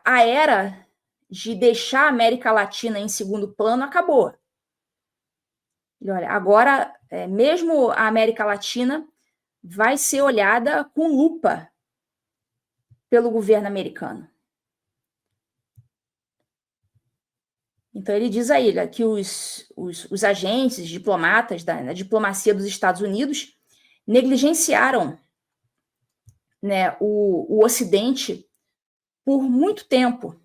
a era de deixar a América Latina em segundo plano acabou. E olha, agora, mesmo a América Latina vai ser olhada com lupa pelo governo americano. Então, ele diz aí que os agentes, diplomatas da diplomacia dos Estados Unidos negligenciaram, né, o Ocidente por muito tempo.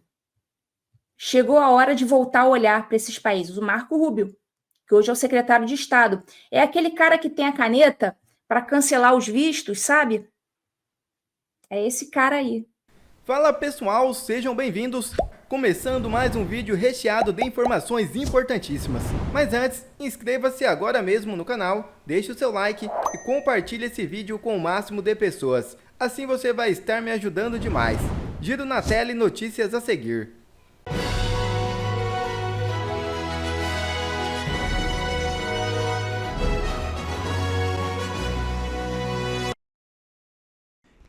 Chegou a hora de voltar a olhar para esses países. O Marco Rubio, que hoje é o secretário de Estado, é aquele cara que tem a caneta para cancelar os vistos, sabe? É esse cara aí. Fala pessoal, sejam bem-vindos! Começando mais um vídeo recheado de informações importantíssimas. Mas antes, inscreva-se agora mesmo no canal, deixe o seu like e compartilhe esse vídeo com o máximo de pessoas. Assim você vai estar me ajudando demais. Giro na tela e notícias a seguir.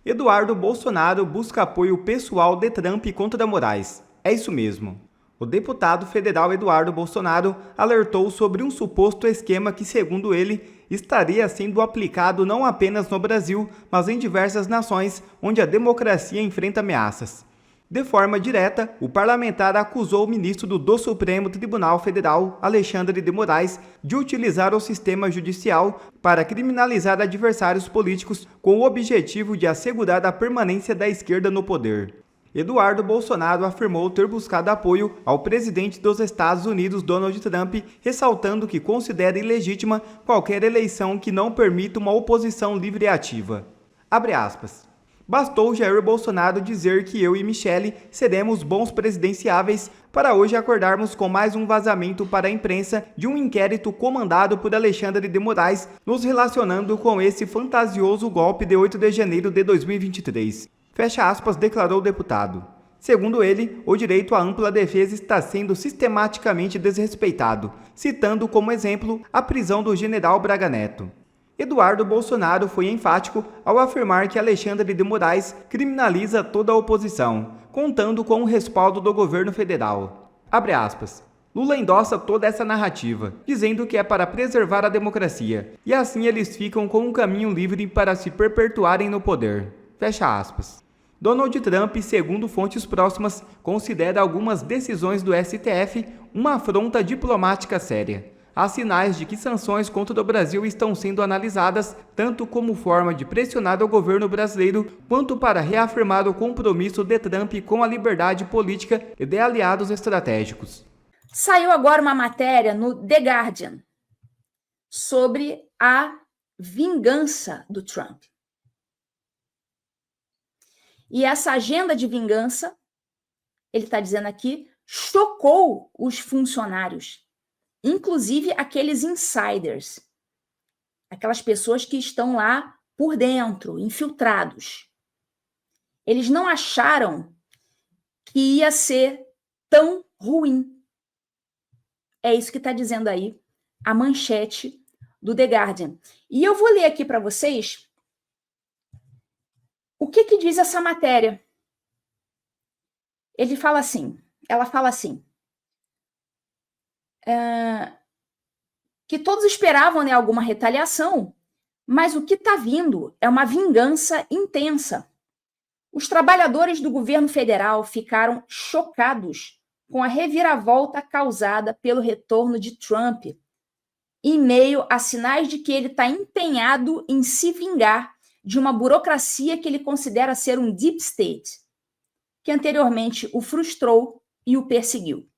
Eduardo Bolsonaro busca apoio pessoal de Trump contra Moraes. É isso mesmo. O deputado federal Eduardo Bolsonaro alertou sobre um suposto esquema que, segundo ele, estaria sendo aplicado não apenas no Brasil, mas em diversas nações onde a democracia enfrenta ameaças. De forma direta, o parlamentar acusou o ministro do Supremo Tribunal Federal, Alexandre de Moraes, de utilizar o sistema judicial para criminalizar adversários políticos com o objetivo de assegurar a permanência da esquerda no poder. Eduardo Bolsonaro afirmou ter buscado apoio ao presidente dos Estados Unidos, Donald Trump, ressaltando que considera ilegítima qualquer eleição que não permita uma oposição livre e ativa. Abre aspas. Bastou Jair Bolsonaro dizer que eu e Michele seremos bons presidenciáveis para hoje acordarmos com mais um vazamento para a imprensa de um inquérito comandado por Alexandre de Moraes, nos relacionando com esse fantasioso golpe de 8 de janeiro de 2023. Fecha aspas, declarou o deputado. Segundo ele, o direito à ampla defesa está sendo sistematicamente desrespeitado, citando como exemplo a prisão do general Braga Neto. Eduardo Bolsonaro foi enfático ao afirmar que Alexandre de Moraes criminaliza toda a oposição, contando com o respaldo do governo federal. Abre aspas. Lula endossa toda essa narrativa, dizendo que é para preservar a democracia, e assim eles ficam com um caminho livre para se perpetuarem no poder. Fecha aspas. Donald Trump, segundo fontes próximas, considera algumas decisões do STF uma afronta diplomática séria. Há sinais de que sanções contra o Brasil estão sendo analisadas tanto como forma de pressionar o governo brasileiro quanto para reafirmar o compromisso de Trump com a liberdade política e de aliados estratégicos. Saiu agora uma matéria no The Guardian sobre a vingança do Trump. E essa agenda de vingança, ele está dizendo aqui, chocou os funcionários. Inclusive aqueles insiders, aquelas pessoas que estão lá por dentro, infiltrados. Eles não acharam que ia ser tão ruim. É isso que está dizendo aí a manchete do The Guardian. E eu vou ler aqui para vocês o que diz essa matéria. Ela fala assim, que todos esperavam, né, alguma retaliação, mas o que está vindo é uma vingança intensa. Os trabalhadores do governo federal ficaram chocados com a reviravolta causada pelo retorno de Trump, em meio a sinais de que ele está empenhado em se vingar de uma burocracia que ele considera ser um deep state, que anteriormente o frustrou e o perseguiu.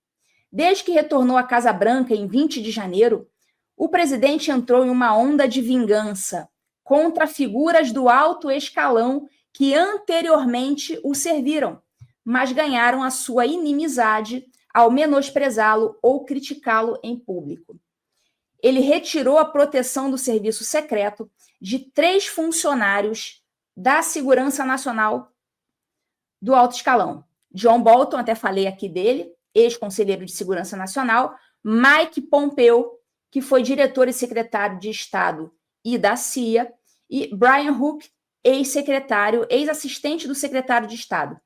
Desde que retornou à Casa Branca em 20 de janeiro, o presidente entrou em uma onda de vingança contra figuras do alto escalão que anteriormente o serviram, mas ganharam a sua inimizade ao menosprezá-lo ou criticá-lo em público. Ele retirou a proteção do serviço secreto de 3 funcionários da Segurança Nacional do alto escalão. John Bolton, até falei aqui dele, ex-conselheiro de Segurança Nacional, Mike Pompeo, que foi diretor e secretário de Estado e da CIA, e Brian Hook, ex-secretário, ex-assistente do secretário de Estado.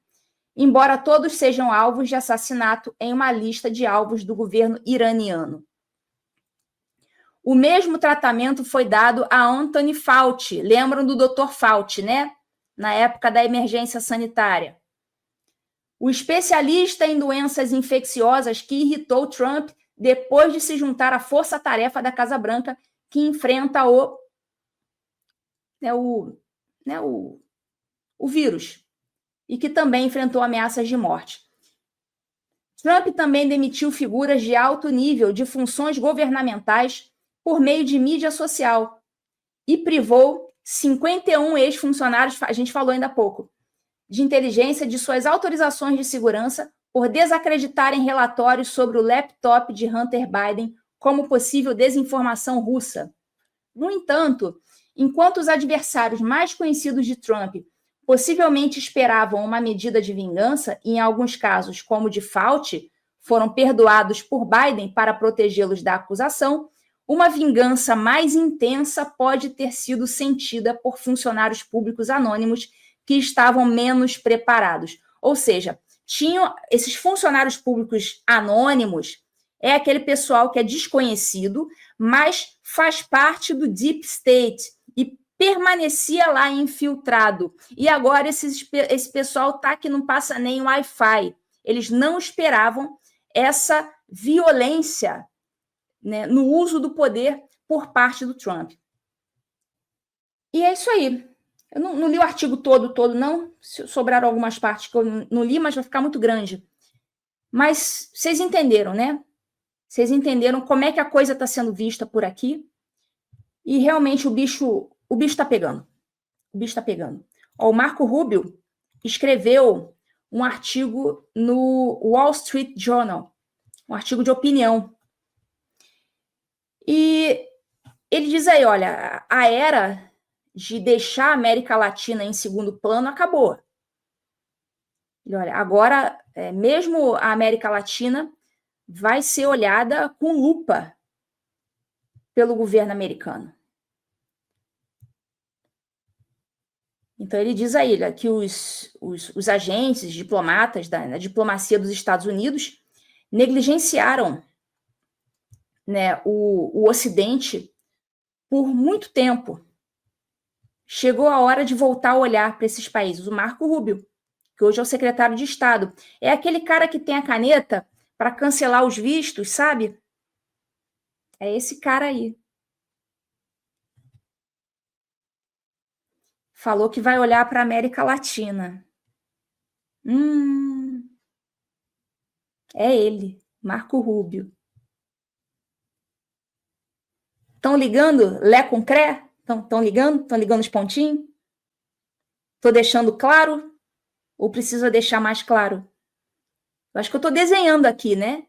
embora todos sejam alvos de assassinato em uma lista de alvos do governo iraniano. O mesmo tratamento foi dado a Anthony Fauci. Lembram do Dr. Fauci, né? Na época da emergência sanitária. O especialista em doenças infecciosas que irritou Trump depois de se juntar à força-tarefa da Casa Branca que enfrenta o vírus e que também enfrentou ameaças de morte. Trump também demitiu figuras de alto nível de funções governamentais por meio de mídia social e privou 51 ex-funcionários, a gente falou ainda há pouco, de inteligência de suas autorizações de segurança por desacreditarem relatórios sobre o laptop de Hunter Biden como possível desinformação russa. No entanto, enquanto os adversários mais conhecidos de Trump possivelmente esperavam uma medida de vingança, e em alguns casos, como o de Fauci, foram perdoados por Biden para protegê-los da acusação, uma vingança mais intensa pode ter sido sentida por funcionários públicos anônimos que estavam menos preparados. Ou seja, tinham esses funcionários públicos anônimos, é aquele pessoal que é desconhecido, mas faz parte do Deep State e permanecia lá infiltrado. E agora esse pessoal tá que não passa nem Wi-Fi. Eles não esperavam essa violência, né, no uso do poder por parte do Trump. E é isso aí. Eu não li o artigo todo não. Sobraram algumas partes que eu não li, mas vai ficar muito grande. Mas vocês entenderam, né? Vocês entenderam como é que a coisa está sendo vista por aqui. E realmente o bicho está pegando. O bicho está pegando. Ó, o Marco Rubio escreveu um artigo no Wall Street Journal, um artigo de opinião. E ele diz aí, olha, a era de deixar a América Latina em segundo plano acabou. E olha, agora, mesmo a América Latina vai ser olhada com lupa pelo governo americano. Então, ele diz aí que os agentes, diplomatas da diplomacia dos Estados Unidos negligenciaram, né, o Ocidente por muito tempo. Chegou a hora de voltar a olhar para esses países. O Marco Rubio, que hoje é o secretário de Estado, é aquele cara que tem a caneta para cancelar os vistos, sabe? É esse cara aí. Falou que vai olhar para a América Latina. É ele, Marco Rubio. Estão ligando Lé com Cré? Estão ligando? Estão ligando os pontinhos? Estou deixando claro? Ou precisa deixar mais claro? Eu acho que eu estou desenhando aqui, né?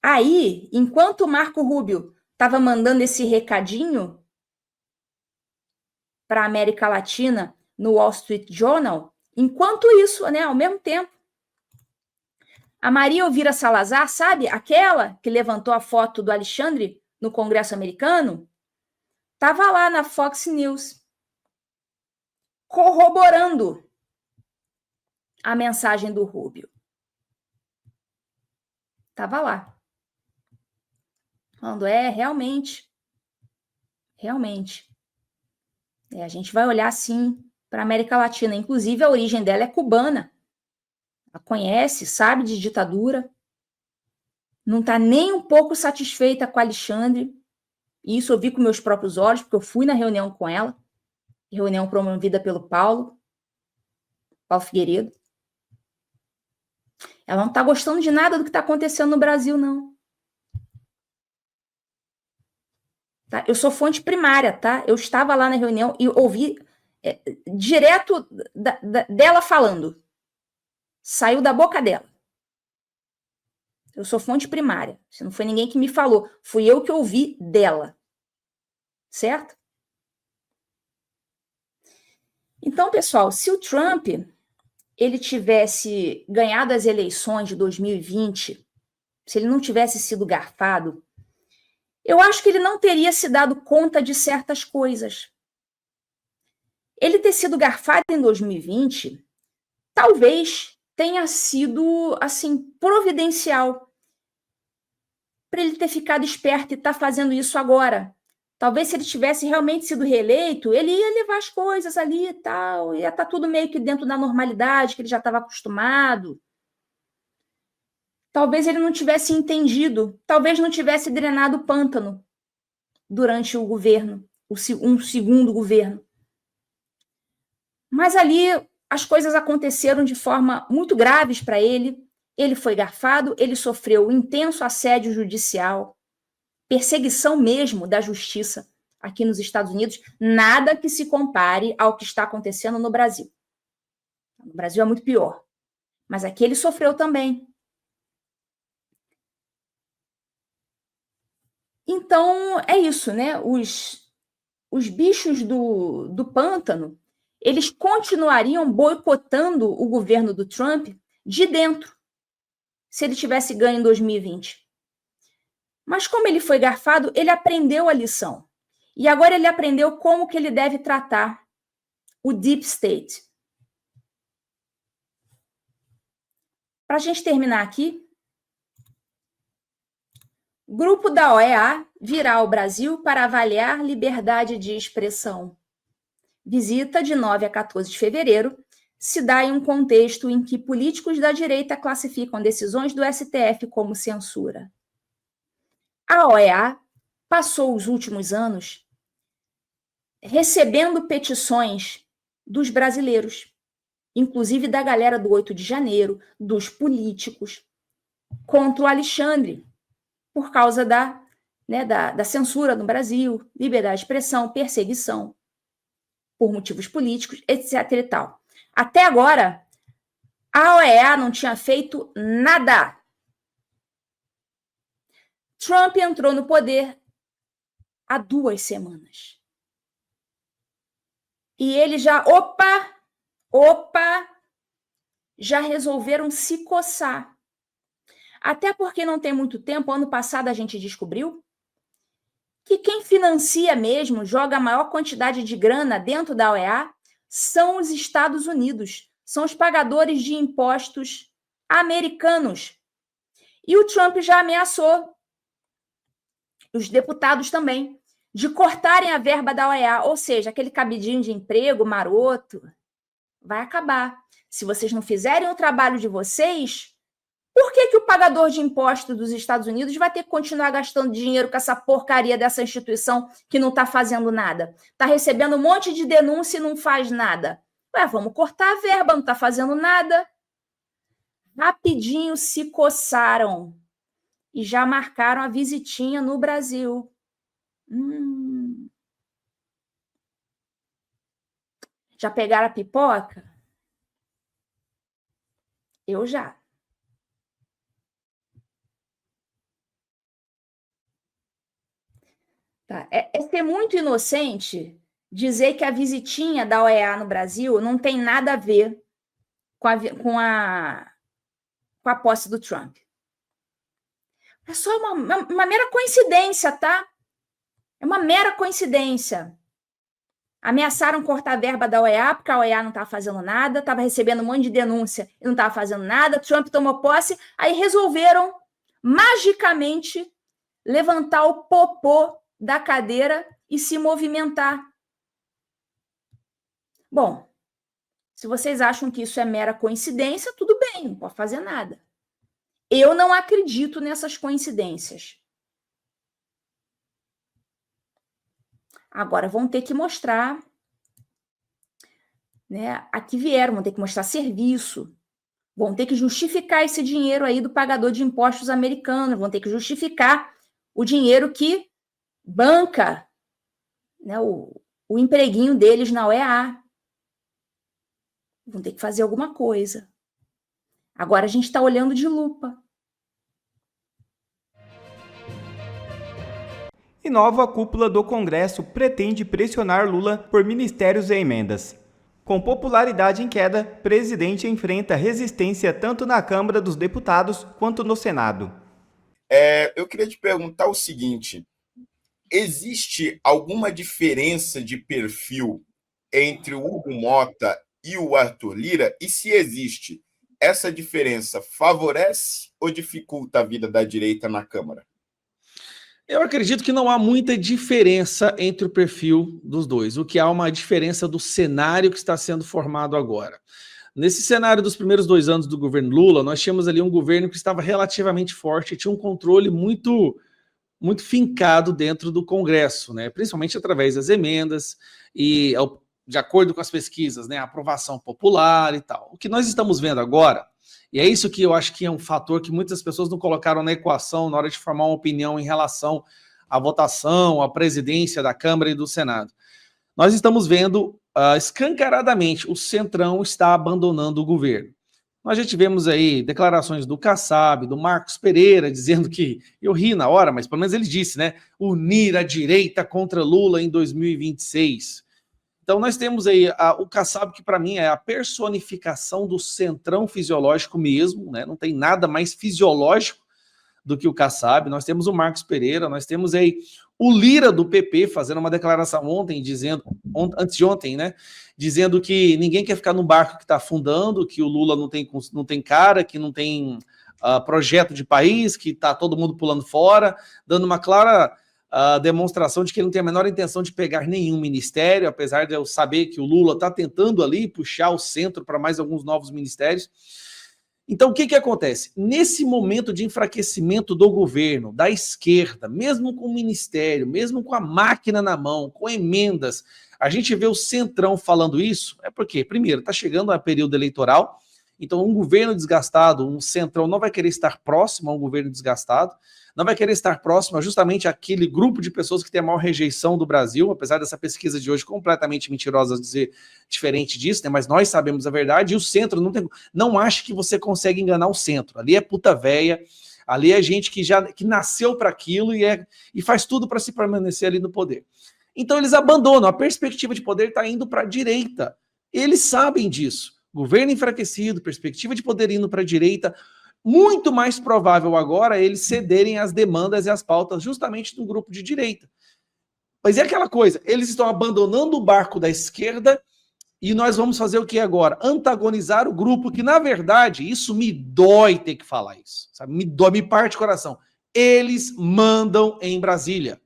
Aí, enquanto o Marco Rubio estava mandando esse recadinho para a América Latina no Wall Street Journal, enquanto isso, né, ao mesmo tempo, a Maria Elvira Salazar, sabe? Aquela que levantou a foto do Alexandre no Congresso americano, estava lá na Fox News, corroborando a mensagem do Rubio. Estava lá. Falando, realmente. A gente vai olhar, sim, para a América Latina. Inclusive, a origem dela é cubana. Ela conhece, sabe de ditadura. Não está nem um pouco satisfeita com a Alexandre. E isso eu vi com meus próprios olhos, porque eu fui na reunião com ela. Reunião promovida pelo Paulo Figueiredo. Ela não está gostando de nada do que está acontecendo no Brasil, não. Tá? Eu sou fonte primária, tá? Eu estava lá na reunião e ouvi direto dela falando. Saiu da boca dela. Eu sou fonte primária. Se não foi ninguém que me falou, fui eu que ouvi dela. Certo? Então, pessoal, se o Trump ele tivesse ganhado as eleições de 2020, se ele não tivesse sido garfado, eu acho que ele não teria se dado conta de certas coisas. Ele ter sido garfado em 2020, talvez tenha sido, assim, providencial para ele ter ficado esperto e estar fazendo isso agora. Talvez se ele tivesse realmente sido reeleito, ele ia levar as coisas ali e tal, ia estar tudo meio que dentro da normalidade, que ele já estava acostumado. Talvez ele não tivesse entendido, talvez não tivesse drenado o pântano durante o governo, um segundo governo. Mas ali as coisas aconteceram de forma muito graves para ele. Ele foi garfado, ele sofreu intenso assédio judicial, perseguição mesmo da justiça aqui nos Estados Unidos, nada que se compare ao que está acontecendo no Brasil. No Brasil é muito pior, mas aqui ele sofreu também. Então, é isso, né? Os bichos do pântano, eles continuariam boicotando o governo do Trump de dentro, se ele tivesse ganho em 2020. Mas como ele foi garfado, ele aprendeu a lição. E agora ele aprendeu como que ele deve tratar o Deep State. Para a gente terminar aqui, grupo da OEA virá ao Brasil para avaliar liberdade de expressão. Visita de 9 a 14 de fevereiro se dá em um contexto em que políticos da direita classificam decisões do STF como censura. A OEA passou os últimos anos recebendo petições dos brasileiros, inclusive da galera do 8 de janeiro, dos políticos, contra o Alexandre, por causa da censura no Brasil, liberdade de expressão, perseguição por motivos políticos, etc. e tal. Até agora, a OEA não tinha feito nada. Trump entrou no poder há 2 semanas. E eles já, já resolveram se coçar. Até porque não tem muito tempo, ano passado a gente descobriu que quem financia mesmo, joga a maior quantidade de grana dentro da OEA, são os Estados Unidos, são os pagadores de impostos americanos. E o Trump já ameaçou, os deputados também, de cortarem a verba da OEA, ou seja, aquele cabidinho de emprego maroto vai acabar. Se vocês não fizerem o trabalho de vocês, por que o pagador de impostos dos Estados Unidos vai ter que continuar gastando dinheiro com essa porcaria dessa instituição que não está fazendo nada? Está recebendo um monte de denúncia e não faz nada. Ué, vamos cortar a verba, não está fazendo nada. Rapidinho se coçaram e já marcaram a visitinha no Brasil. Já pegaram a pipoca? Eu já. Tá. É ser muito inocente dizer que a visitinha da OEA no Brasil não tem nada a ver com a posse do Trump. É só uma mera coincidência, tá? É uma mera coincidência. Ameaçaram cortar a verba da OEA porque a OEA não estava fazendo nada, estava recebendo um monte de denúncia e não estava fazendo nada. Trump tomou posse, aí resolveram magicamente levantar o popô da cadeira e se movimentar. Bom, se vocês acham que isso é mera coincidência, tudo bem, não pode fazer nada. Eu não acredito nessas coincidências. Agora vão ter que mostrar, né, a que vieram, vão ter que mostrar serviço, vão ter que justificar esse dinheiro aí do pagador de impostos americano, vão ter que justificar o dinheiro que banca, né, o empreguinho deles na OEA. Vão ter que fazer alguma coisa. Agora a gente está olhando de lupa. E nova cúpula do Congresso pretende pressionar Lula por ministérios e emendas. Com popularidade em queda, presidente enfrenta resistência tanto na Câmara dos Deputados quanto no Senado. Eu queria te perguntar o seguinte: existe alguma diferença de perfil entre o Hugo Mota e o Arthur Lira? E se existe, essa diferença favorece ou dificulta a vida da direita na Câmara? Eu acredito que não há muita diferença entre o perfil dos dois. O que há uma diferença do cenário que está sendo formado agora. Nesse cenário dos primeiros 2 anos do governo Lula, nós tínhamos ali um governo que estava relativamente forte e tinha um controle muito fincado dentro do Congresso, né? Principalmente através das emendas e, de acordo com as pesquisas, né, a aprovação popular e tal. O que nós estamos vendo agora, e é isso que eu acho que é um fator que muitas pessoas não colocaram na equação na hora de formar uma opinião em relação à votação, à presidência da Câmara e do Senado. Nós estamos vendo escancaradamente o Centrão está abandonando o governo. Nós já tivemos aí declarações do Kassab, do Marcos Pereira, dizendo que, eu ri na hora, mas pelo menos ele disse, né, unir a direita contra Lula em 2026. Então nós temos aí o Kassab, que para mim é a personificação do centrão fisiológico mesmo, né? Não tem nada mais fisiológico do que o Kassab. Nós temos o Marcos Pereira, nós temos aí o Lira do PP fazendo uma declaração ontem, antes de ontem, né? Dizendo que ninguém quer ficar num barco que está afundando, que o Lula não tem cara, que não tem projeto de país, que está todo mundo pulando fora, dando uma clara a demonstração de que ele não tem a menor intenção de pegar nenhum ministério, apesar de eu saber que o Lula está tentando ali puxar o centro para mais alguns novos ministérios. Então, o que acontece? Nesse momento de enfraquecimento do governo, da esquerda, mesmo com o ministério, mesmo com a máquina na mão, com emendas, a gente vê o Centrão falando isso, é porque, primeiro, está chegando a período eleitoral, então um governo desgastado, um Centrão não vai querer estar próximo a um governo desgastado, não vai querer estar próximo a justamente aquele grupo de pessoas que tem a maior rejeição do Brasil, apesar dessa pesquisa de hoje completamente mentirosa dizer diferente disso, né? Mas nós sabemos a verdade, e o centro não acha que você consegue enganar o centro. Ali é puta véia, ali é gente que nasceu para aquilo e faz tudo para se permanecer ali no poder. Então eles abandonam, a perspectiva de poder está indo para a direita. Eles sabem disso. Governo enfraquecido, perspectiva de poder indo para a direita. Muito mais provável agora eles cederem às demandas e às pautas justamente do grupo de direita. Mas é aquela coisa, eles estão abandonando o barco da esquerda e nós vamos fazer o que agora? Antagonizar o grupo que, na verdade, isso me dói ter que falar isso, sabe? Me dói, me parte o coração. Eles mandam em Brasília.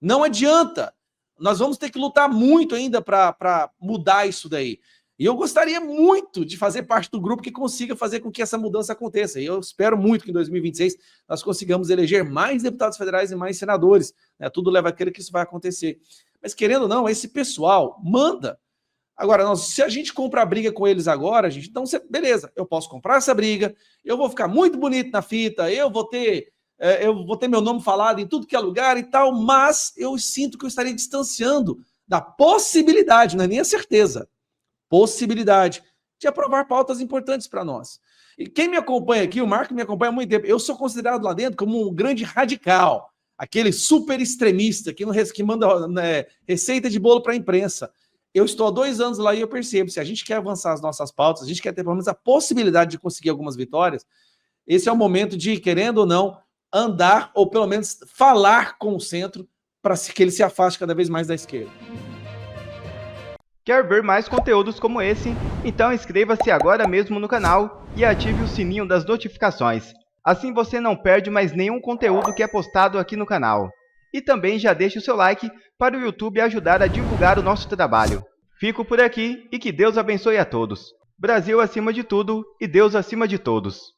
Não adianta. Nós vamos ter que lutar muito ainda para mudar isso daí. E eu gostaria muito de fazer parte do grupo que consiga fazer com que essa mudança aconteça. E eu espero muito que em 2026 nós consigamos eleger mais deputados federais e mais senadores. Né? Tudo leva a crer que isso vai acontecer. Mas querendo ou não, esse pessoal manda. Agora, se a gente compra a briga com eles agora, então beleza, eu posso comprar essa briga, eu vou ficar muito bonito na fita, eu vou ter meu nome falado em tudo que é lugar e tal, mas eu sinto que eu estaria distanciando da possibilidade, não é nem a certeza, possibilidade de aprovar pautas importantes para nós. E quem me acompanha aqui, o Marco me acompanha há muito tempo, eu sou considerado lá dentro como um grande radical, aquele super extremista que manda, né, receita de bolo para a imprensa. Eu estou há 2 anos lá e eu percebo, se a gente quer avançar as nossas pautas, a gente quer ter pelo menos a possibilidade de conseguir algumas vitórias, esse é o momento de, querendo ou não, andar ou pelo menos falar com o centro para que ele se afaste cada vez mais da esquerda. Quer ver mais conteúdos como esse? Então inscreva-se agora mesmo no canal e ative o sininho das notificações. Assim você não perde mais nenhum conteúdo que é postado aqui no canal. E também já deixe o seu like para o YouTube ajudar a divulgar o nosso trabalho. Fico por aqui e que Deus abençoe a todos. Brasil acima de tudo e Deus acima de todos.